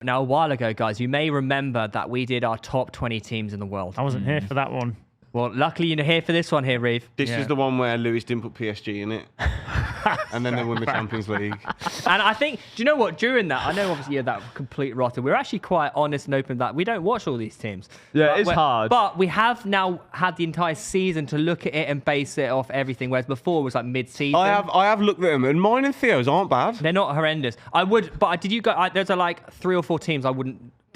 Now, a while ago, guys, you may remember that we did our top 20 teams in the world. I wasn't here for that one. Well, luckily you're here for this one here, Reeve. This is the one where Lewis didn't put PSG in it. And then they won the Champions League. And I think, do you know what? During that, I know obviously you're that complete rotter. We're actually quite honest and open that we don't watch all these teams. Yeah, it's hard. But we have now had the entire season to look at it and base it off everything, whereas before it was like mid-season. I have looked at them, and mine and Theo's aren't bad. They're not horrendous. I would, but did you go? There's like 3 or 4 teams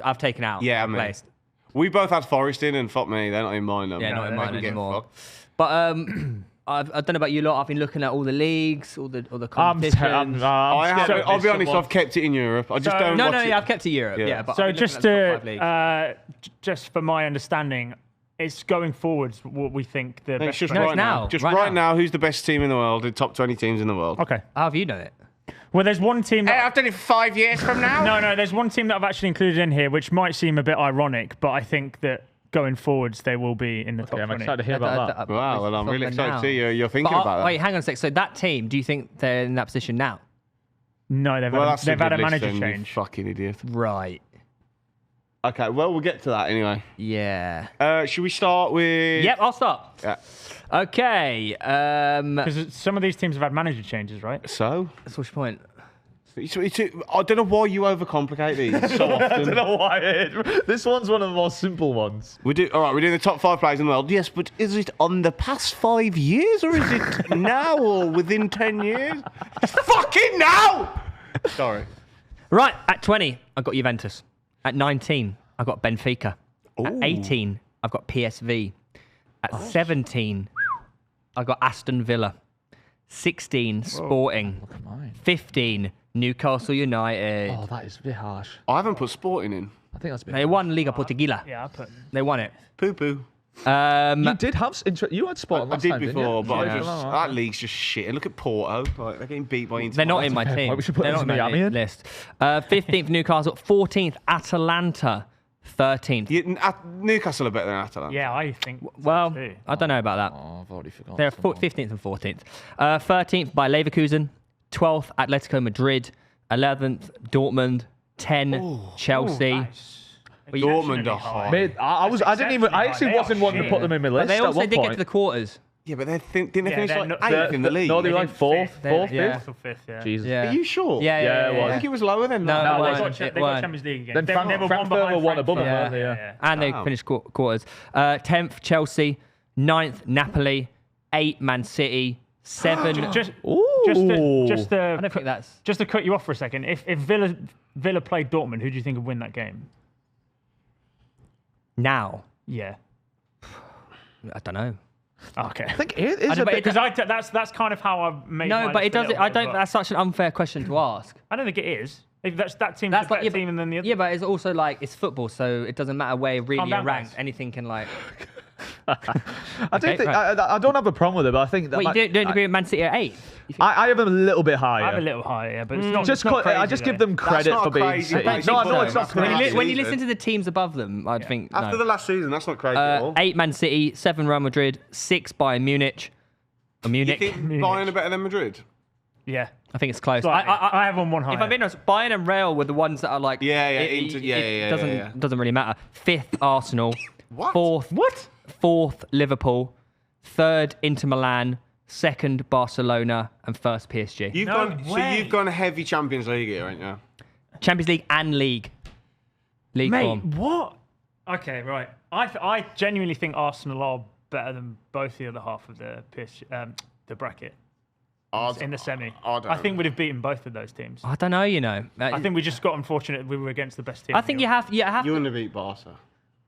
I've taken out. Yeah, I mean, replaced. We both had Forest in, and fuck me, they're not in mine. Yeah, not in mine anymore. Fucked. But I don't know about you lot. I've been looking at all the leagues, all the competitions. I'll be honest. I've kept it in Europe. I just don't. Yeah, I've kept it Europe. Yeah, but so just for my understanding, it's going forwards what we think the best. Just right now. Just right now, who's the best team in the world? The top 20 teams in the world. Okay. How have you done it? Well, there's one team. I've done it for 5 years from now. No, there's one team that I've actually included in here, which might seem a bit ironic, but I think that going forwards, they will be in the top 20. I'm excited to hear about that. Wow, well, I'm really excited to see you're thinking about that. Wait, hang on a sec. So that team, do you think they're in that position now? No, they've had a manager change. You fucking idiot. Right. Okay, well, we'll get to that anyway. Yeah. Should we start with... Yep, I'll start. Yeah. Okay. Because some of these teams have had manager changes, right? So? What's your point? I don't know why you overcomplicate these so often. I don't know why. This one's one of the more simple ones. We're doing the top 5 players in the world. Yes, but is it on the past 5 years, or is it now, or within 10 years? It's fucking now! Sorry. Right, at 20, I've got Juventus. At 19, I've got Benfica. Ooh. At 18, I've got PSV. At 17, I've got Aston Villa. 16, Sporting. Look at mine. 15, Newcastle United. Oh, that is a bit harsh. I haven't put Sporting in. I think that's a bit. They won Liga Portuguesa. Yeah, I put. They won it. Poo-poo. You did have you had Sporting last time, I did before, didn't but you? that league's just shit. And look at Porto. Like, they're getting beat by Inter. They're not in my team. We should put They're them not in on the my Miami list. 15th, Newcastle. 14th, Atalanta. 13th. Newcastle are better than Atalanta. Yeah, I think. Well, so too. I don't know about that. Oh, I've already forgotten. They're 15th and 14th. 13th by Leverkusen. 12th, Atletico Madrid. 11th, Dortmund. 10, Chelsea. Nice. Dortmund are high. Mate, I actually wasn't wanting to put them in my list. But they also at did one get to the quarters. Yeah, but didn't they finish they're like not- 8th in the league? No, they were like fourth, Fifth, fifth. yeah. Jesus. Yeah. Are you sure? Yeah, it was. I think it was lower than No, that. no, They it got weren't. Champions League again. Then They were Frankfurt were one above them, Yeah. weren't they? Yeah. And they Wow. finished quarters. 10th, Chelsea. 9th, Napoli. 8, Man City. 7. Just I don't to think that's... just to cut you off for a second. If Villa played Dortmund, who do you think would win that game? Now. Yeah. I don't know. Okay. I think it is a bit. Because that's kind of how I made. No, my but list it a doesn't. little I bit, don't. but That's such an unfair question to ask. I don't think it is. If that team's a better team than the other. Yeah, but it's also like it's football, so it doesn't matter where really Calm you're down, ranked. guys. Anything can like. I do think I don't have a problem with it, but I think that Wait, you don't agree with Man City at 8? I have them a little bit higher. I have a little higher, yeah, but it's not. Just it's not crazy, I just give though. them credit not for being crazy, City. mate. No, I know it's not That's crazy. crazy. When you listen to the teams above them, I'd think After no. the last season, that's not crazy at all. 8 Man City, 7 Real Madrid, 6 Bayern Munich. You Munich. think Bayern are better than Madrid? Yeah. I think it's close. Slightly. I have on one higher. If I'm being honest, Bayern and Real were the ones that are like. It doesn't really matter. 5th Arsenal. What? 4th Liverpool. 3rd Inter Milan. 2nd Barcelona and 1st PSG. So you've gone heavy Champions League here, ain't you? Champions League and League Mate, form. what? Okay, right. I genuinely think Arsenal are better than both the other half of the the bracket in the semi. I think we'd have beaten both of those teams. I don't know, you know. I think we just got unfortunate we were against the best team. I think you have You to. wouldn't have beat Barca.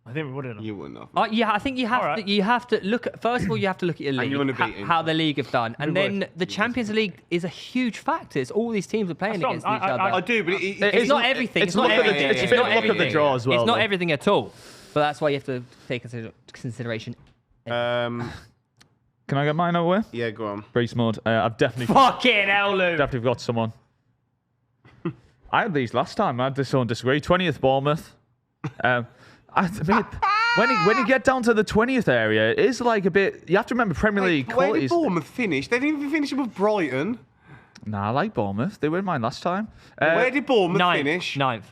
I think we would have. You wouldn't have. Yeah, I think you have Alright. to. You have to look at. First of all, you have to look at your league, you wanna beat how the league have done, and then the Champions League is a huge factor. It's all these teams are playing That's against what each other. I do, but it's not everything. It's not look at the- everything. it's a It's bit not look at the everything. draw as well, It's not though. everything at all. But that's why you have to take consideration. Can Can I get mine over? yeah, go on. Brace mode. I've definitely Fucking hell, Lou. definitely got someone. I had these last time. I had this one disagree. 20th Bournemouth. When you get down to the 20th area, it is like a bit. You have to remember Premier League Where did qualities. Bournemouth finish? They didn't even finish with Brighton. Nah, I like Bournemouth. They win mine last time. Where did Bournemouth Ninth. finish? 9th.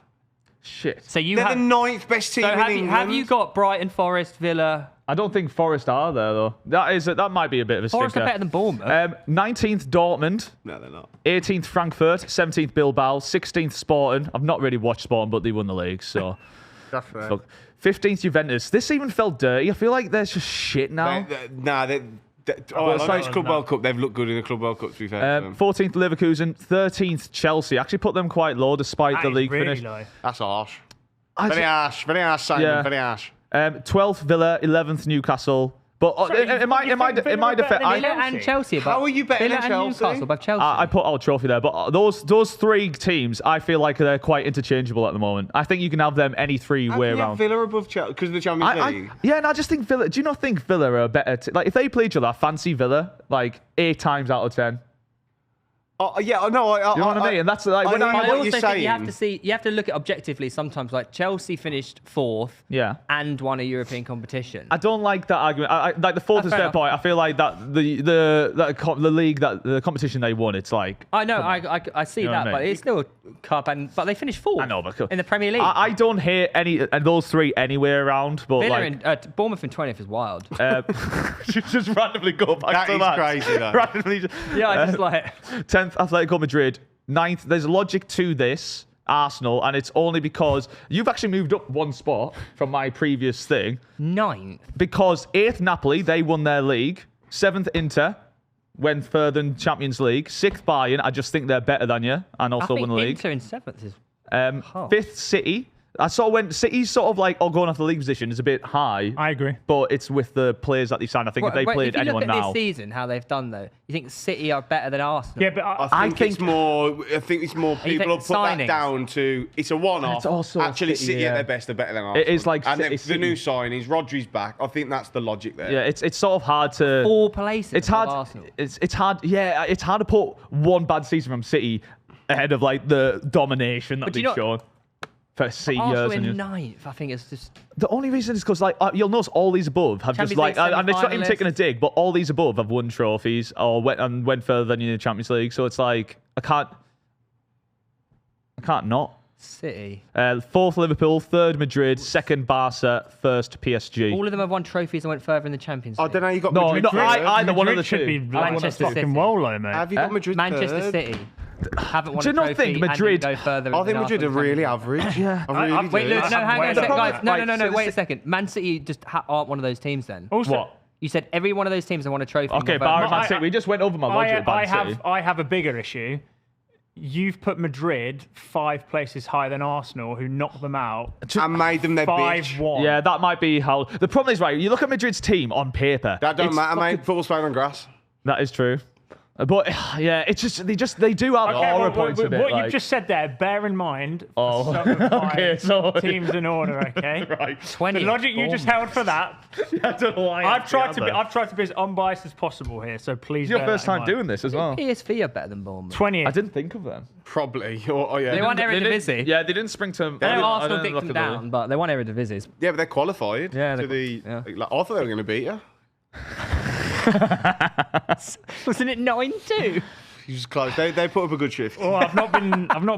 Shit. So you They're have the 9th best team so in have England. have you got Brighton, Forest, Villa? I don't think Forest are there though. That might be a bit of a Forest are stinker. better than Bournemouth. 19th Dortmund. No, they're not. 18th Frankfurt. 17th Bilbao. 16th Sporting. I've not really watched Sporting, but they won the league, so. That's fair. Fuck. 15th Juventus. This even felt dirty. I feel like they're just shit now. Besides Club World Cup, they've looked good in the Club World Cup, to be fair. 14th Leverkusen. 13th Chelsea. Actually put them quite low despite the league really finish. low. That's harsh. Very harsh, Simon, Yeah. very harsh. 12th Villa. 11th Newcastle. But in my defense, Villa and Chelsea. How are you better Villa than and Chelsea? Newcastle above Chelsea. I put our trophy there, but those three teams, I feel like they're quite interchangeable at the moment. I think you can have them any three way around. Villa above Chelsea because of the Champions League. And I just think Villa. Do you not think Villa are a better? Like if they play each other, I fancy Villa like 8 times out of 10. Oh yeah, no, You know what I mean? And that's like when I I know also what you're think you have saying. to see, you have to look at objectively sometimes. Like Chelsea finished 4th, Yeah. and won a European competition. I don't like that argument. Like the fourth is fair fair enough. point. I feel like that the league the competition they won. It's like I know, I see You know that, what I but mean? it's still a cup, but they finished 4th. I know, but in the Premier League. I don't hate any and those three anywhere around. But Villa like and Bournemouth in 20th is wild. just randomly go back That to is that. crazy, though. Randomly, Yeah, I just like 10th Atletico Madrid, 9th. There's logic to this, Arsenal, and it's only because you've actually moved up one spot from my previous thing. 9th. Because 8th Napoli, they won their league. 7th Inter went further in Champions League. 6th Bayern, I just think they're better than you and I also think won the league. Inter in 7th is. 5th City. I saw when City's sort of like going off the league position is a bit high. I agree. But it's with the players that they signed. I think if they played if you anyone look at now. this season, how they've done though, you think City are better than Arsenal? Yeah, but I think it's more people have put signings? that down to it's a one-off. It's also Actually, City, City at yeah. their best are better than Arsenal. It is like and City- the new signings, Rodri's back. I think that's the logic there. Yeah, it's sort of hard to. 4 places. It's above hard. Arsenal. It's hard. Yeah, it's hard to put one bad season from City ahead of like the domination that But do they've you know- shown for years Arsenal and in years. 9th. I think it's just. The only reason is because like you'll notice all these above have just Champions like League and it's not even semi-finalists. taking a dig, but all these above have won trophies or went further than you in the Champions League. So it's like I can't not. City. 4th Liverpool, 3rd Madrid, 2nd Barca, 1st PSG. All of them have won trophies and went further in the Champions League. I don't know. You got No, Madrid. no, third. either one of the Madrid should two. be Manchester fucking City. well low, mate. Have you got Madrid? Manchester third? City haven't won Do you a not trophy think and Madrid- didn't go further. I than think Madrid are Arsenal in the really Champions League. average. Yeah. I really Wait, do. look, no, hang on a second, guys. No, Right, so wait a second. Man City just aren't one of those teams then. Also, What? You said every one of those teams have won a trophy. Okay, and gone Barca, further. Man City. We just went over my logic with Man City. I have a bigger issue. You've put Madrid 5 places higher than Arsenal, who knocked them out And made them their bitch. 5-1. Yeah, that might be how. The problem is, right, you look at Madrid's team on paper. That don't it's matter, fucking- mate. Football's played on grass. That is true. But yeah, it's just they do have Okay, aura well, points a bit. what like, you've just said there, bear in mind. Oh, certifying okay, so- teams in order, okay? right. 20. The logic you just held for that. I don't know why. I've tried to be as unbiased as possible here, so please. It's your bear first that in time mind. doing this as well. PSV are better than Bournemouth. 20th. I didn't think of them. Probably. Oh yeah. They won They didn't- Eredivisie. Yeah, they didn't spring to. I I know Arsenal didn't dicked look them at the- down, but they won Eredivisie. Yeah, but they're qualified. Yeah, to they're- the. yeah. Like, I thought they were going to beat you. Wasn't it 9-2? You just close. They put up a good shift. Oh, I've not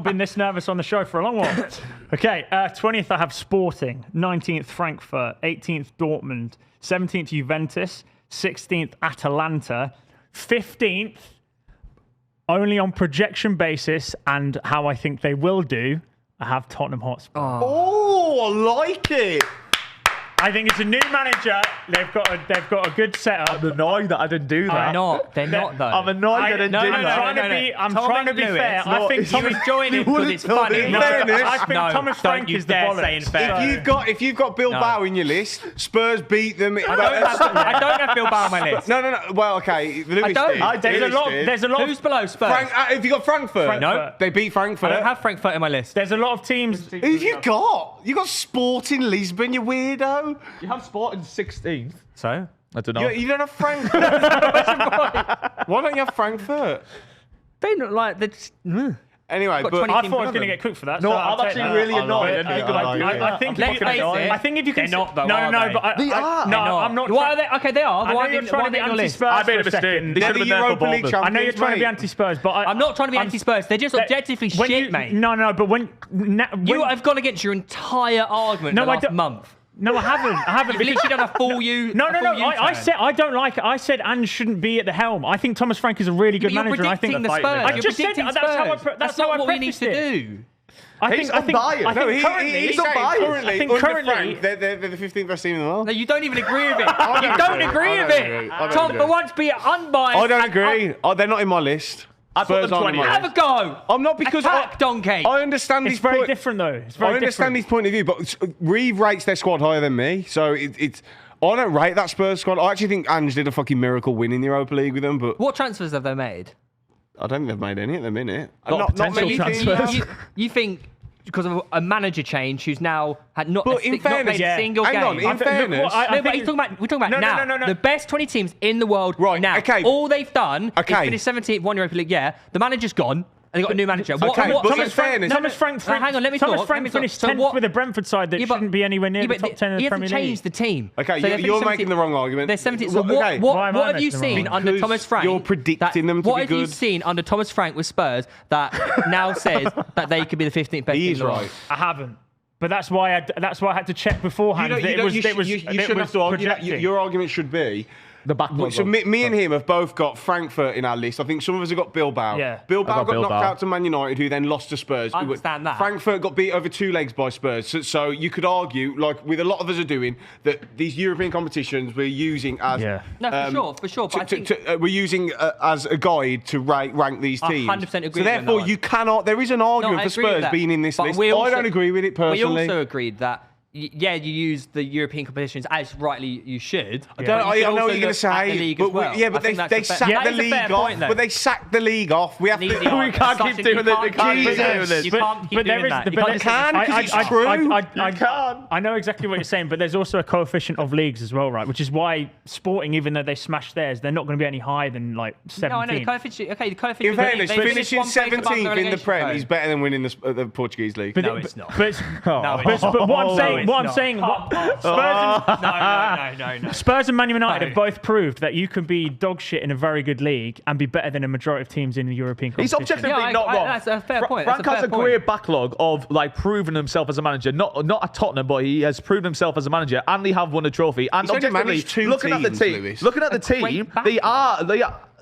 been this nervous on the show for a long while. Okay, 20th I have Sporting, 19th Frankfurt, 18th Dortmund, 17th Juventus, 16th Atalanta, 15th only on projection basis and how I think they will do. I have Tottenham Hotspur. Oh, I like it. I think it's a new manager. They've got a good setup. I'm annoyed that I didn't do that. They're not though. I'm annoyed I didn't no, do no, that. I'm Tom trying to be Lewis, fair. I think Tommy's joining because it's funny. In fairness, I think No, Thomas don't Frank you is the dare bollocks. say in fairness. If you've got Bilbao in your list, Spurs beat them. I don't have Bilbao on my list. No. Well, okay. Lewis don't. did. There's a lot. Who's below Spurs? Have you got Frankfurt? No. They beat Frankfurt. I don't have Frankfurt in my list. There's a lot of teams. Who have you got? You got Sporting Lisbon, you weirdo. You have Sporting 16th. So? I don't know. You don't have Frankfurt. Why don't you have Frankfurt? They look like they're just... Anyway, Got but 20 I teams thought I was above going to them. get cooked for that. No, so I'm I'll take actually that. really I annoyed. like and it. think I about like it. it. I think Let's you can. face it. I think if you can. They're not, though, No, are no, they? but They are. No, They're not. I'm not. Why are they? Okay, they are. I know Why you're didn't- trying why to be didn't you list? anti-Spurs. I made a for mistake. second. They They're should the have been there for Europa League Bournemouth. I know you're champions, trying to be mate. anti-Spurs, but I'm not trying to be anti-Spurs. They're just objectively when shit, you, mate. No, but when You have gone against your entire argument No, the I last don't- month. no, I haven't. You've literally done a full you. No. a full I U-turn. said I don't like it. I said Ange shouldn't be at the helm. I think Thomas Frank is a really good But you're manager. And I predicting think the Spurs. I You're just said predicting that's how I. Spurs. That's not how I what we need prefaced to it. do. He's unbiased. I No, think currently. he's not saying biased. currently, I think under currently- Frank, they're the 15th best team in the world. No, you don't even agree with it. I You don't don't agree. agree I with don't it. agree. I don't Tom, agree. for once, be unbiased. I don't and agree. Oh, they're not in my list. I put them Spurs aren't in 20th. my Have list. a go. I'm not because Attack, donkey. I understand It's his very point. different though. It's I very understand different. his point of view, but Reeve rates their squad higher than me, so it's. I don't rate that Spurs squad. I actually think Ange did a fucking miracle winning the Europa League with them, but What transfers have they made? I don't think they've made any at the minute. Lot of potential many teams. transfers. You think because of a manager change who's now had not, But in not fairness, played a single hang game. on, in fairness, No, but we're talking about No, now. no. The best 20 teams in the world Right, now. okay. All they've done is Okay. finish 17th, won Europa League. Yeah, the manager's gone. And they got a new manager. Okay, but in fairness- Thomas Frank hang on, let me Thomas talk. Frank let me talk. finished So 10th what- with a Brentford side that Yeah, but- shouldn't be anywhere near Yeah, the but top 10 of he the Premier hasn't League. changed the team. Okay, So they you're finished making the wrong argument. They're 17th. So Well, okay. Why am I what have making you the wrong seen argument? under Because Thomas Frank? you're predicting them to what be have you good. seen under Thomas Frank with Spurs that now says that they could be the 15th best He team is in the world? right. I haven't. But that's why I had to check beforehand. You that it was shouldn't have to argue that. projecting. Your argument should be. The backlog. So me and him have both got Frankfurt in our list. I think some of us have got Bilbao. Yeah. Bilbao I got got knocked Bilbao. out to Man United, who then lost to Spurs. I understand that. Frankfurt got beat over two legs by Spurs. So you could argue, like with a lot of us are doing, that these European competitions we're using as Yeah. No, for sure. But I think we're using as a guide to rank these I teams. 100% agree So with you on therefore, that one. you cannot. There is an argument I for agree with Spurs that. being in this But list. we I also- don't agree with it personally. We also agreed that yeah, you use the European competitions as rightly you should. I but know you what should you're also going to look at say, the league but as well. yeah, I but think that's they a fair- sacked that the is a league fair off. point, though. But they sacked the league off. We have An easy to. argument. can't Such keep a- doing you it. They can't can't keep keep doing doing this. it. You can't keep But there doing is that. the You can't but just can, say- 'cause it's true. You can't. I know exactly what you're saying, but there's also a coefficient of leagues as well, right? Which is why Sporting, even though they smashed theirs, they're not going to be any higher than like 17. No, I know the coefficient. Okay, the coefficient. In fairness, they finished finishing one place above the 17th in the relegation Prem zone. is better than winning the Portuguese league. No, it's not. But No, it's not. but what I'm No, saying, it's what I'm not. saying, No. Spurs and Man United No. have both proved that you can be dog shit in a very good league and be better than a majority of teams in the European He's competition. objectively Yeah, not wrong. that's a fair point. Frank That's a has fair a point. great backlog of like proving himself as a manager. Not at Tottenham, but he has proven himself as a manager, and they have won a trophy. And He's only objectively, managed two looking at the teams, team, Lewis. looking at the great team, backlog.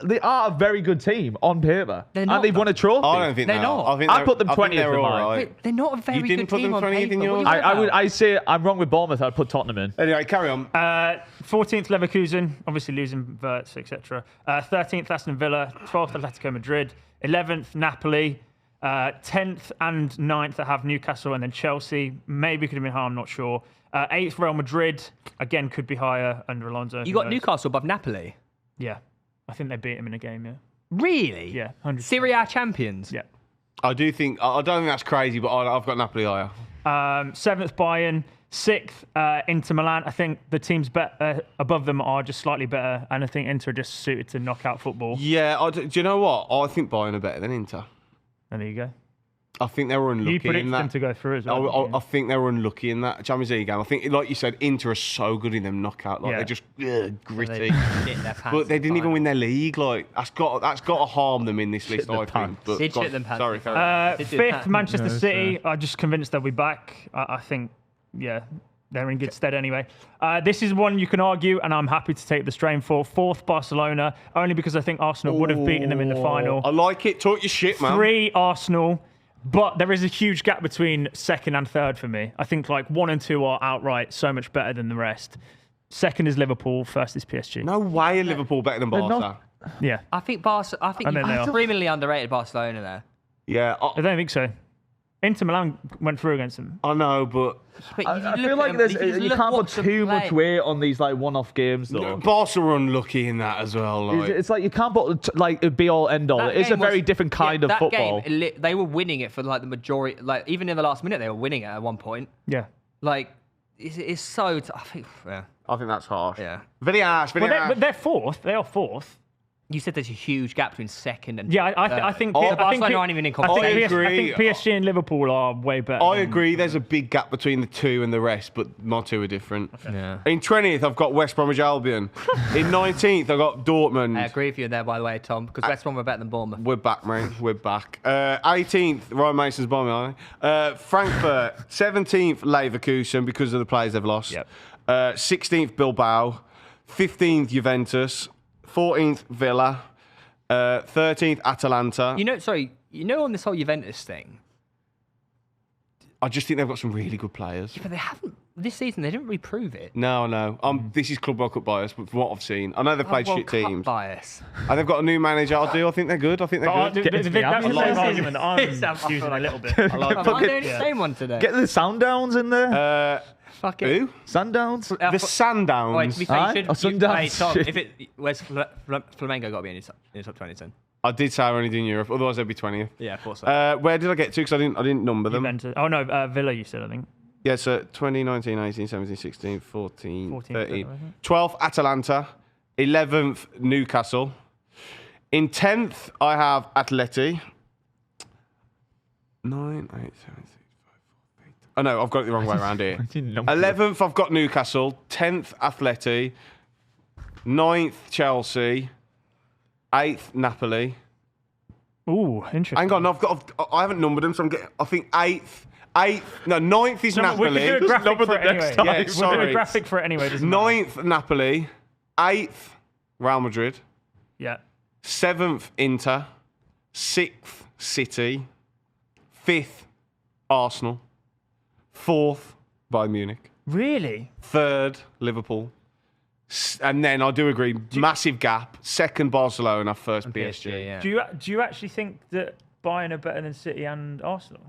they are a very good team on paper, They're not, and they've won a trophy. I don't think They're they are. not. I think I they're- put them I think 20th they're in all mine. right. Wait, they're not a very You didn't good put team them on 20th in paper. yours? What are you on about? I say I'm wrong with Bournemouth. I'd put Tottenham in. Anyway, carry on. 14th Leverkusen, obviously losing Verts, etc. 13th Aston Villa, 12th Atletico Madrid, 11th Napoli, 10th and 9th I have Newcastle and then Chelsea. Maybe could have been higher, I'm not sure. 8th Real Madrid, again could be higher under Alonso. You who got knows? Newcastle above Napoli. Yeah, I think they beat him in a game. Yeah, Really? yeah, 100%. Serie A champions. Yeah. I don't think that's crazy, but I've got Napoli higher. 7th Bayern, 6th Inter Milan. I think the teams above them are just slightly better, and I think Inter are just suited to knockout football. Yeah, do you know what? I think Bayern are better than Inter. And there you go. I think they were unlucky You in predicted that. them to go through as well. I think they were unlucky in that Champions League game. I think, like you said, Inter are so good in them knockout. Like Yeah. they're just gritty. They shit their pants But they didn't even fine. win their league. Like that's got to harm them in this list. their I think. pants. But Did go shit on. them pants. Sorry, carry on. They did 5th that. Manchester No, City. I'm just convinced they'll be back. I think, yeah, they're in good stead anyway. This is one you can argue, and I'm happy to take the strain for. 4th Barcelona, only because I think Arsenal would have beaten them in the final. I like it. Talk your shit, man. 3 Arsenal, but there is a huge gap between 2nd and 3rd for me. I think like 1 and 2 are outright so much better than the rest. 2nd is Liverpool, 1st is PSG. No way are Liverpool better than Barca. not. Yeah, I think Barca. I think I think they you've are. criminally underrated Barcelona there. Yeah, I don't think so. Inter Milan went through against them. I know, but But I if you feel look like at there's, them, if you you look can't put watch them too much play- weight on these like one-off games though. Barca were unlucky in that as well. Like. It's like you can't put like a be all end all. That It's a game was- very different kind of that football. Game, they were winning it for like the majority. Like even in the last minute, they were winning it at one point. Yeah. Like it's so. I think. Yeah. I think that's harsh. Yeah. Very harsh. Very Well, harsh. they're 4th. They are 4th. You said there's a huge gap between second and Yeah, I think Barcelona aren't even in competition. I agree. think PSG and Liverpool are way better. I agree. There's a big gap between the two and the rest, but my two are different. Yeah. In 20th, I've got West Bromwich Albion. In 19th, I've got Dortmund. I agree with you there, by the way, Tom, because West Brom were better than Bournemouth. We're back, mate. We're back. 18th, Ryan Mason's bombing, aren't they? Frankfurt. 17th, Leverkusen, because of the players they've lost. Yep. 16th, Bilbao. 15th, Juventus. 14th, Villa. 13th, Atalanta. You know, on this whole Juventus thing, I just think they've got some really good players. but they haven't this season. They didn't really prove it. No. This is Club World Cup bias, but from what I've seen, I know they've played World shit Cup teams. bias. And they've got a new manager. I think they're good. I think they're But good. that's the same argument that I'm It's- using a little bit. I'm doing the same one today. Get the Sundowns in there. Fuck it. Who? Sundowns. The Sundowns. Wait, to be fair, Aye? you should. Oh, Sundowns. Hey, Tom, Shit. if it where's Flamengo got to be in your top 20 then? I did say I only do in Europe, otherwise they'd be 20th. Yeah, of course. So. Where did I get to? Because I didn't number them. Juventus. Oh no, Villa. You said I think. Yeah, so 2019, 18, 17, 16, 14, 14, 13. I think. 12th, Atalanta. 11th, Newcastle. In 10th, I have Atleti. 9, 8, 7, 6, 5, 4, 8. Oh no, I've got it the wrong way around here. 11th, I've got Newcastle. 10th, Atleti. 9th, Chelsea. 8th, Napoli. Ooh, interesting. Hang on, I haven't numbered them, so I think 8th. 9th is No, we Napoli. can do a graphic for it anyway. time. Yeah, we'll do Sorry. a graphic for it anyway. Doesn't matter. 9th, Napoli. 8th, Real Madrid. Yeah. 7th, Inter. 6th, City. 5th, Arsenal. 4th, Bayern Munich. Really? 3rd, Liverpool. And then I do agree, massive gap. 2nd, Barcelona. 1st, PSG. yeah. Do you actually think that Bayern are better than City and Arsenal?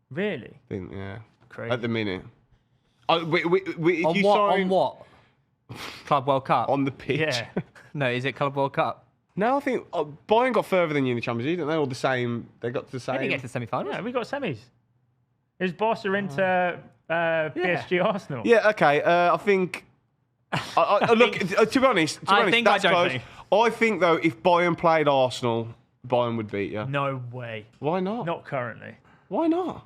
Really? Yeah. Crazy. At the minute. If On you what? sign On what? Club World Cup. on the pitch. Yeah. No, is it Club World Cup? No, I think Bayern got further than you in the Champions League, didn't they? All the same. They got to the They same. didn't get to the semi-finals. Yeah, we got semis. It was Barca into PSG Arsenal. Yeah, okay. I think. Look, to be honest, that's I don't close. think. I think though, if Bayern played Arsenal, Bayern would beat you. No way. Why not? Not currently. Why not?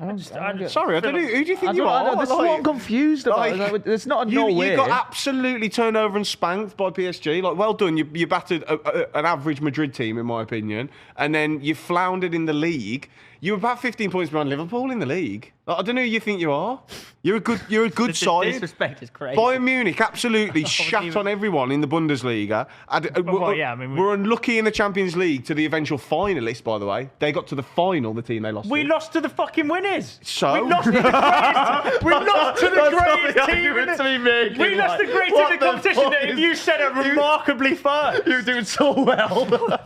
Sorry, I don't know. Who do you think you are? That's what I'm confused about. like, There's not a You no way. got absolutely turned over and spanked by PSG. Like, well done. You battered an average Madrid team, in my opinion, and then you floundered in the league. You were about 15 points behind Liverpool in the league. Like, I don't know who you think you are. You're a good The side. disrespect is crazy. Bayern Munich absolutely shat on everyone in the Bundesliga. We're unlucky in the Champions League to the eventual finalists, by the way. They got to the final, the team they lost We to. lost to the fucking winners. So? We lost to the greatest. We lost to the greatest team. We lost the greatest in the competition. If you said it remarkably first. You're doing so well.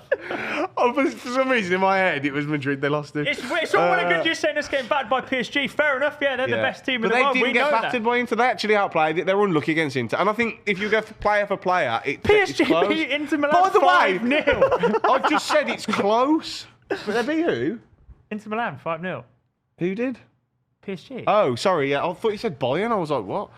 Oh, but for some reason in my head, it was Madrid they lost to. It's all well and good you saying us getting battered by PSG. Fair enough, yeah, they're the best team in the world. But they We didn't know get battered that. by Inter. They actually outplayed it. They were unlucky against Inter. And I think if you go for player, it's PSG close. beat Inter Milan By the way, 5-0. I just said it's close. But they beat who? Inter Milan 5-0. Who did? PSG. Oh, sorry. Yeah, I thought you said Bayern. I was like, what?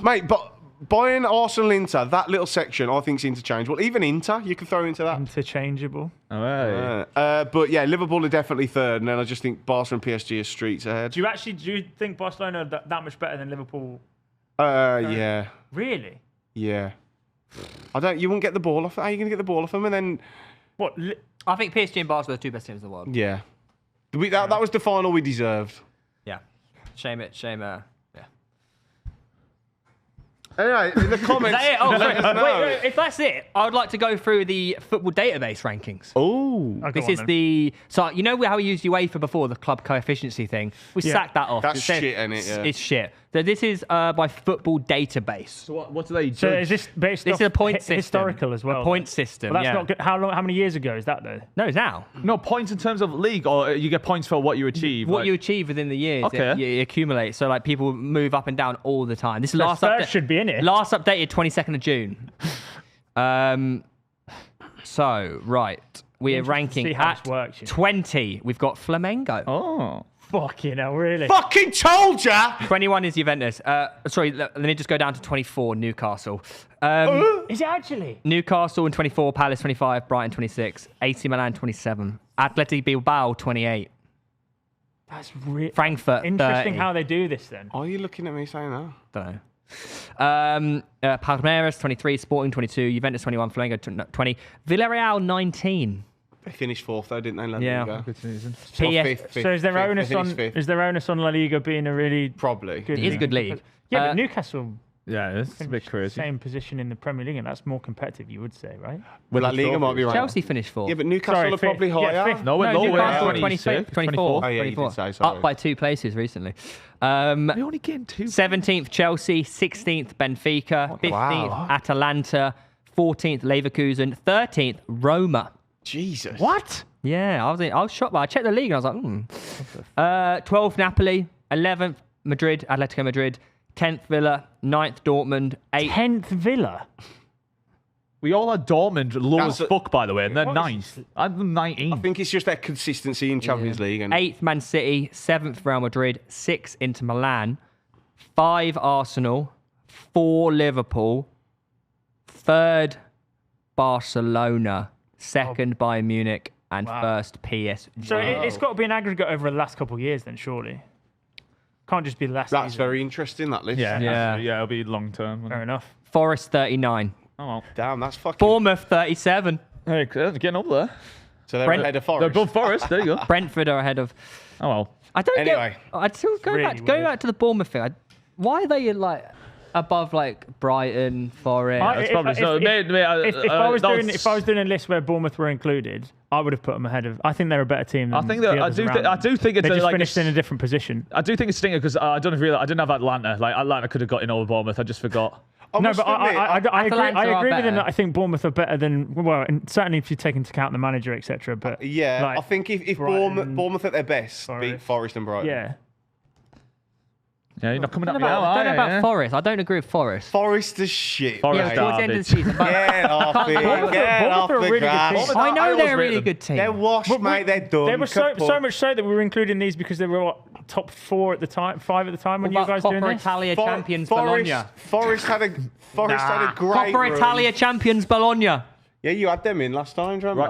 Mate, but Bayern, Arsenal, Inter, that little section, I think is interchangeable. Even Inter, you can throw into that. Interchangeable. But yeah, Liverpool are definitely third, and then I just think Barca and PSG are streets ahead. Do you think Barcelona are that much better than Liverpool? Yeah. Really? Yeah. You won't get the ball off. How are you going to get the ball off them? And then, What? I think PSG and Barca are the two best teams in the world. yeah. That was the final we deserved. Yeah. Shame. Yeah. Anyway, in the comments. Is that it? Oh, sorry. No. Wait, if that's it, I would like to go through the football database rankings. Oh. This is so you know how we used UEFA before, the club coefficiency thing. We sacked that off. That's It says- shit, innit? Yeah. It's shit. So this is by football database. So what do they do? So is this based This off is a point system. historical as well? A point system. But that's yeah. not good. How many years ago is that though? No, it's now. No, points in terms of league, or you get points for what you achieve. What you achieve within the years, Okay. you accumulate. So like people move up and down all the time. This is last Spurs update. should be in it. Last updated 22nd of June. So right, we are Interesting to ranking see how at this works, you know. 20. We've got Flamengo. Oh. Fucking hell, really? Fucking told ya! 21 is Juventus. Sorry, let me just go down to 24, Newcastle. Is it actually? Newcastle in 24, Palace 25, Brighton 26, AC Milan 27, Athletic Bilbao 28, That's really Frankfurt interesting 30. how they do this then. Are you looking at me saying that? Don't know. Palmeiras 23, Sporting 22, Juventus 21, Flamengo 20, Villarreal 19. They finished 4th though, didn't they? La Yeah. Liga? Good season. Or PS fifth, So is there fifth. onus They on finished fifth. is there onus on La Liga being a really Probably. good It is a good league. Yeah, Uh, but Newcastle Yeah, it's a bit crazy. same position in the Premier League, and that's more competitive, you would say, right? Well, La Liga might be right. Chelsea finished fourth. Yeah, but Newcastle Sorry, are probably fifth. Yeah, higher. fifth. No, we're No, lower. Newcastle Newcastle Yeah, 25th, 24th, Oh, yeah, you did 24th. say, sorry. Up by 2 places recently. We only gained 2. 17th Chelsea, 16th Benfica, 15th Wow. Atalanta, 14th Leverkusen, 13th Roma. Jesus. What? Yeah, I was shocked. But I checked the league and I was like, 12th Napoli, 11th Madrid, Atletico Madrid, 10th Villa, 9th Dortmund, 8th. 10th Villa. We all had Dortmund low That's as fuck, by the way, and they're What is 9th. I'm 19. I think it's just their consistency in Champions League. And 8th Man City, 7th Real Madrid, 6th Inter Milan, 5 Arsenal, 4 Liverpool, 3rd Barcelona, 2nd Bayern Munich, and 1st PSG. So it's got to be an aggregate over the last couple of years, then, surely. Can't just be the last that's season. very interesting, that list. Yeah. Yeah, it'll be long term. Fair enough. Forest 39, Oh, well. Damn, that's fucking... Bournemouth 37, Hey, getting up there. So they're Brent- ahead of They're Forest. above Forest. There you go. Brentford are ahead of. Oh, well. I don't Anyway. get. I still go Really back. Going weird. back to the Bournemouth thing. Why are they like above like Brighton, Forest? That's probably so. If I was doing a list where Bournemouth were included, I would have put them ahead of. I think they're a better team. Than I think that the I others do. around I them. do think it's They just like finished in a different position. I do think it's stinger because I don't know if you realize, I didn't have Atlanta. Like Atlanta could have got in over Bournemouth. I just forgot. I No, must but I admit, agree. Atalanta I are agree with him better. that I think Bournemouth are better than and certainly if you take into account the manager, etc. But yeah, like, I think if Brighton, Bournemouth at their best beat Forest. Forest and Brighton. yeah, Yeah, you're not coming I up don't know now, about, are you? about Forest. I don't agree with Forest. Forest is shit. Forest Yeah, mate. towards the end of the garbage. season. But Get off it. Bournemouth Get are off a the really good grass. team. I I know always they're a rate really them. good team. They're washed, mate. They're done. They were so Kaput. much so that we were including these because they were top 4 at the time, 5 at the time when What you about guys doing Coppa this. Italia champions Bologna. Forest had a great Coppa run. Italia champions Bologna. Yeah, you had them in last time, do you remember?